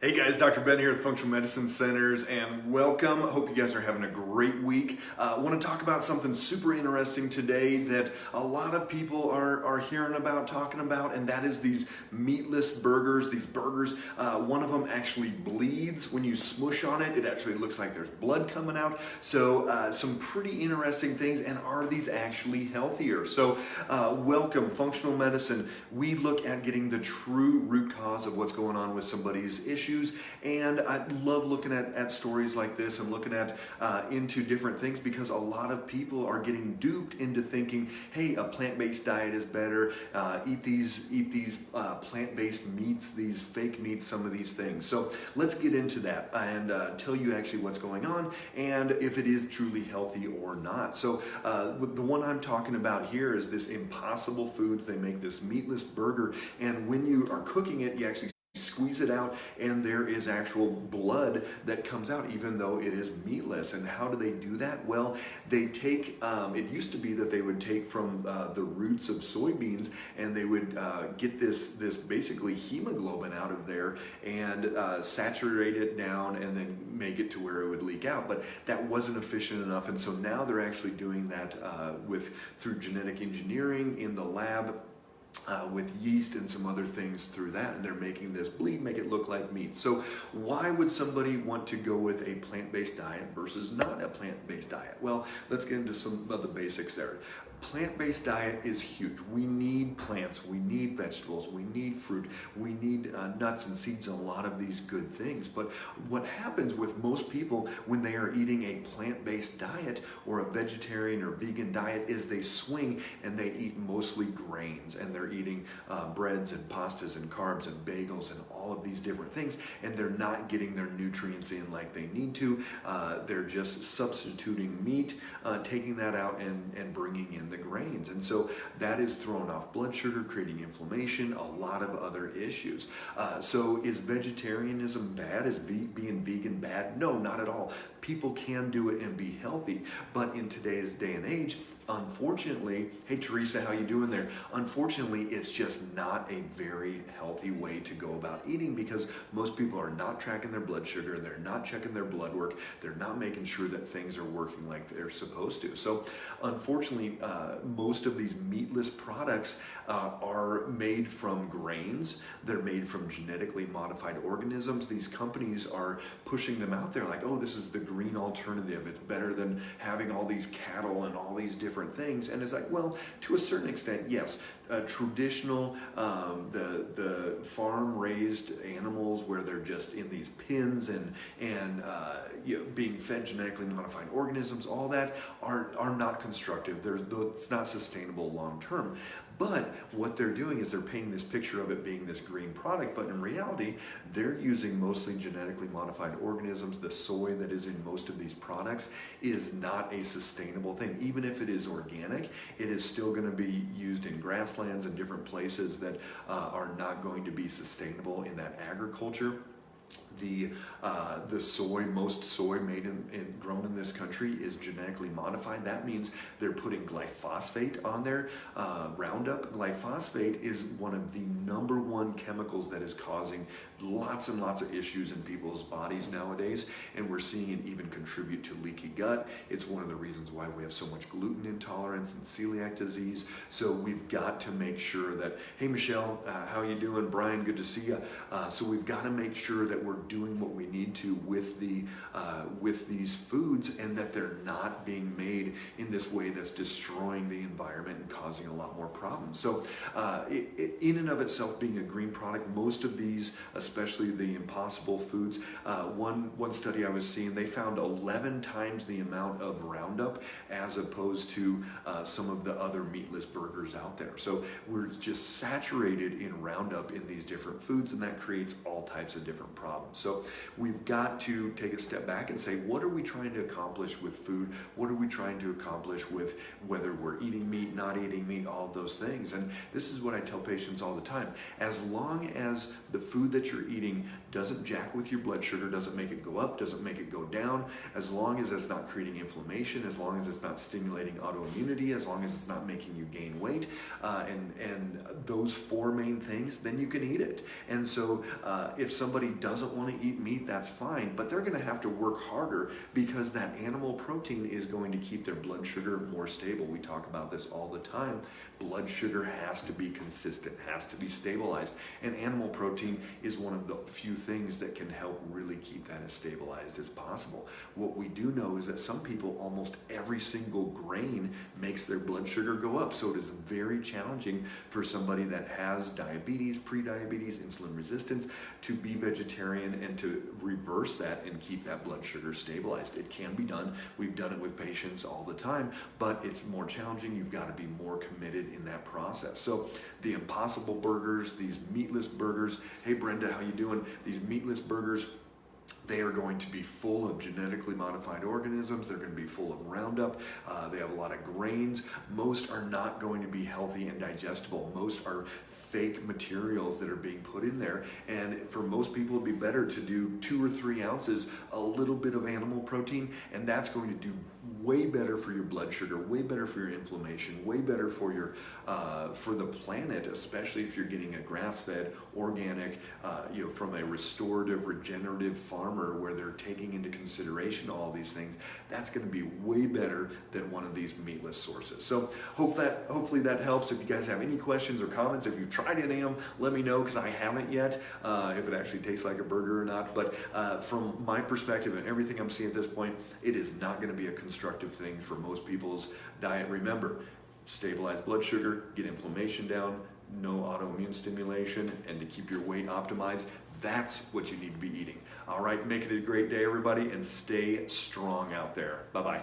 Hey guys, Dr. Ben here at Functional Medicine Centers, and welcome. I hope you guys are having a great week. I want to talk about something super interesting today that a lot of people are hearing about, talking about, and that is these meatless burgers. These burgers, one of them actually bleeds when you smush on it. It actually looks like there's blood coming out. So some pretty interesting things, and are these actually healthier? So welcome, Functional Medicine. We look at getting the true root cause of what's going on with somebody's issues. And I love looking at stories like this and looking at into different things, because a lot of people are getting duped into thinking, hey, a plant-based diet is better, eat these plant-based meats, these fake meats, some of these things. So let's get into that and tell you actually what's going on and if it is truly healthy or not. So the one I'm talking about here is this Impossible Foods. They make this meatless burger, and when you are cooking it, you actually squeeze it out and there is actual blood that comes out even though it is meatless. And how do they do that? Well, they take, it used to be that they would take from the roots of soybeans, and they would get this basically hemoglobin out of there and saturate it down and then make it to where it would leak out. But that wasn't efficient enough, and so now they're actually doing that through genetic engineering in the lab, with yeast and some other things through that, and they're making this bleed, make it look like meat. So why would somebody want to go with a plant-based diet versus not a plant-based diet? Well, let's get into some of the basics there. Plant-based diet is huge. We need plants, we need vegetables, we need fruit, we need nuts and seeds and a lot of these good things. But what happens with most people when they are eating a plant-based diet or a vegetarian or vegan diet is they swing and they eat mostly grains, and they're eating breads and pastas and carbs and bagels and all of these different things, and they're not getting their nutrients in like they need to. They're just substituting meat, taking that out and bringing in the grains, and so that is throwing off blood sugar, creating inflammation, a lot of other issues. So is vegetarianism bad? Is being vegan bad? No, not at all. People can do it and be healthy, but in today's day and age, unfortunately, hey Teresa, how you doing there? Unfortunately, it's just not a very healthy way to go about eating, because most people are not tracking their blood sugar, they're not checking their blood work, they're not making sure that things are working like they're supposed to. So unfortunately, most of these meatless products are made from grains. They're made from genetically modified organisms. These companies are pushing them out there like, oh, this is the green alternative. It's better than having all these cattle and all these different things. And it's like, well, to a certain extent, yes. Traditional, the farm-raised animals where they're just in these pens and being fed genetically modified organisms, all that are not constructive. It's not sustainable long term. But what they're doing is they're painting this picture of it being this green product, but in reality, they're using mostly genetically modified organisms. The soy that is in most of these products is not a sustainable thing. Even if it is organic, it is still going to be used in grasslands and different places that are not going to be sustainable in that agriculture. The soy, most soy made and grown in this country is genetically modified. That means they're putting glyphosate on there. Roundup. Glyphosate is one of the #1 chemicals that is causing lots and lots of issues in people's bodies nowadays, and we're seeing it even contribute to leaky gut. It's one of the reasons why we have so much gluten intolerance and celiac disease. So we've got to make sure that, hey Michelle, how you doing? Brian, good to see you. So we've got to make sure that we're doing what we need to with these foods, and that they're not being made in this way that's destroying the environment and causing a lot more problems. So in and of itself, being a green product, most of these, especially the Impossible Foods, one study I was seeing, they found 11 times the amount of Roundup as opposed to some of the other meatless burgers out there. So we're just saturated in Roundup in these different foods, and that creates all types of different problems. So we've got to take a step back and say, what are we trying to accomplish with food? What are we trying to accomplish with whether we're eating meat, not eating meat, all of those things? And this is what I tell patients all the time. As long as the food that you're eating doesn't jack with your blood sugar, doesn't make it go up, doesn't make it go down, as long as it's not creating inflammation, as long as it's not stimulating autoimmunity, as long as it's not making you gain weight, and those 4 main things, then you can eat it. And so if somebody doesn't want want to eat meat, that's fine, but they're going to have to work harder because that animal protein is going to keep their blood sugar more stable. We talk about this all the time. Blood sugar has to be consistent, has to be stabilized, and animal protein is one of the few things that can help really keep that as stabilized as possible. What we do know is that some people, almost every single grain makes their blood sugar go up, so it is very challenging for somebody that has diabetes, pre-diabetes, insulin resistance, to be vegetarian and to reverse that and keep that blood sugar stabilized. It can be done. We've done it with patients all the time, but it's more challenging. You've got to be more committed in that process. So the Impossible burgers, these meatless burgers, hey Brenda, how you doing? These meatless burgers, they are going to be full of genetically modified organisms. They're going to be full of Roundup. They have a lot of grains. Most are not going to be healthy and digestible. Most are fake materials that are being put in there. And for most people, it'd be better to do 2 or 3 ounces, a little bit of animal protein, and that's going to do way better for your blood sugar, way better for your inflammation, way better for your for the planet, especially if you're getting a grass-fed, organic, from a restorative, regenerative farmer where they're taking into consideration all these things. That's going to be way better than one of these meatless sources. So hopefully that helps. If you guys have any questions or comments, if you've tried any of them, let me know, because I haven't yet, if it actually tastes like a burger or not. But from my perspective and everything I'm seeing at this point, it is not going to be a constructive thing for most people's diet. Remember, stabilize blood sugar, get inflammation down, no autoimmune stimulation, and to keep your weight optimized. That's what you need to be eating. All right, make it a great day, everybody, and stay strong out there. Bye-bye.